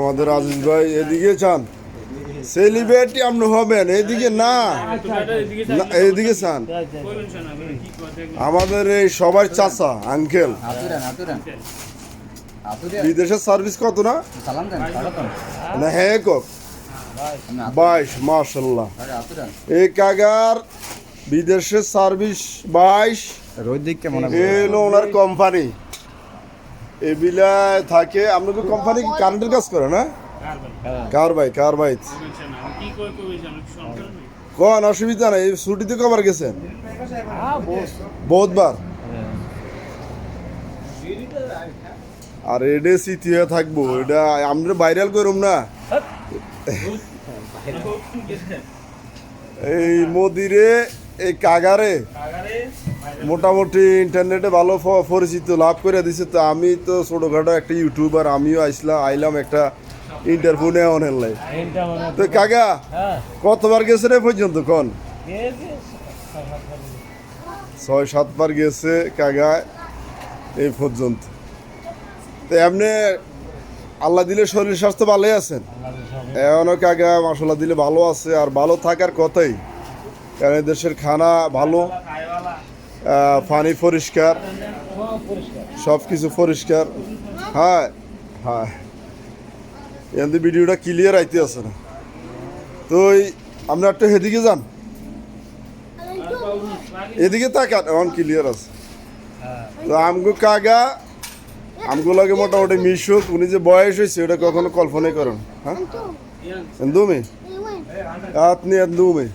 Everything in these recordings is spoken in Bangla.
আমাদের আজিজ ভাই এদিকে চান সেলিব্রিটি আপনি হবেন, এদিকে না না, এদিকে চান আমাদের এই সবার চাচা আঙ্কেল। বিদেশের সার্ভিস কত না না হ্যাঁ কক 22 মাশাল্লাহ। এই কাগার বিদেশের সার্ভিস 22 এলো ওনার কোম্পানি এবিলায় থাকে। আপনাদের কোম্পানি কি কারেন্টের কাজ করে না? কার ভাই কোন অসুবিধা নাই। ছুটিতে কবার গেছেন? বহুতবার। আর এটা স্মৃতি হয়ে থাকবো, এটা আমরা ভাইরাল করুম না। এই মোদিরে এই কাগারে মোটামুটি ইন্টারনেটে ভালো পরিচিত লাভ করে দিছে। তো আমি তো ছোটখাটো একটা ইউটিউবার, আমিও আইলাম একটা ইন্টারভিউ নেওয়া অনলাইন। তো কাগা কতবার গেছে রে পর্যন্ত? কোন 6-7 বার গেছে কাগা এই পর্যন্ত। তো এমনি আল্লাহ দিলে শরীর স্বাস্থ্য ভালোই আছেন? এমনও কাগা মাসাল্লাহ দিলে ভালো আছে, আর ভালো থাকার কথাই। কারণ দেশের খানা ভালো, পানি পরিষ্কার, সব কিছু পরিষ্কার। হ্যাঁ হ্যাঁ, এমনি ভিডিওটা ক্লিয়ার আইতে আছে না। তো আপনি একটা এদিকে যান, এদিকে তাকান, এখন ক্লিয়ার আছে। তো আমগো কাগা আমগো লাগে মোটামুটি মিশুক। উনি যে বয়স হয়েছে ওটা কখনো কল্পনাই করেন। হ্যাঁ এন্দুমি আপনি এন্দুমি।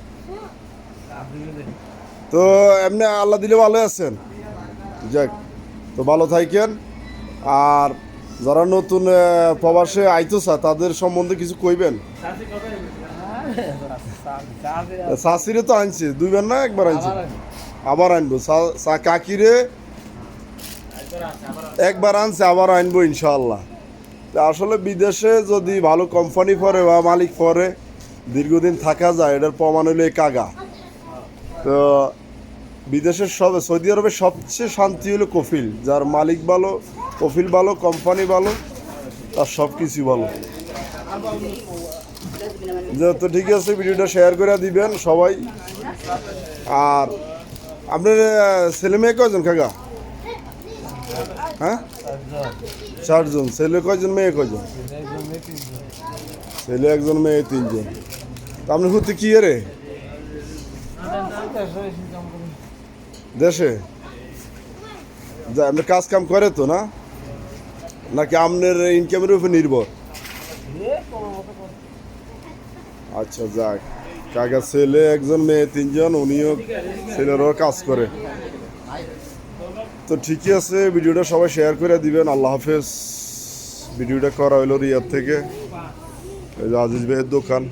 তো এমনি আল্লাহ দিলে ভালো আছেন, যাক। তো ভালো থাকেন। আর যারা নতুন প্রবাসে আইতেছা তাদের সম্বন্ধে কিছু কইবেন? শাশিরে তো আনছি 2 বার না 1 বার আনছি, আবার আনবো। কাকিরে 1 বার আনছে, আবার আনবো ইনশাআল্লাহ। আসলে বিদেশে যদি ভালো কোম্পানি পরে বা মালিক পরে দীর্ঘদিন থাকা যায়, এটার প্রমাণ হলো এই কাগা। তো বিদেশের সৌদি আরবের সবচেয়ে শান্তি হলো কফিল, যার মালিক ভালো, কফিল ভালো, কোম্পানি ভালো, তার সব কিছু ভালো। তো ঠিক আছে, ভিডিওটা শেয়ার করে দিবেন সবাই। আর আপনার ছেলে মেয়ে কয়জন কাকা? হ্যাঁ 4 জন। ছেলে কয়জন, মেয়ে কয়জন? ছেলে 1 জন, মেয়ে 3 জন। তা আপনি হতে কি রে দেশে যা আপনি কাজ কাম করে তো না, নাকি আপনার ইনকামের উপর নির্ভর? আচ্ছা যাক, কাকা ছেলে 1 জন, মেয়ে 3 জন, উনিও ছেলেরও কাজ করে। তো ঠিকই আছে, ভিডিওটা সবাই শেয়ার করে দিবেন। আল্লাহ হাফেজ। ভিডিওটা করা হইলো রিয়াদ থেকে, আজিজ ভাইয়ের দোকান।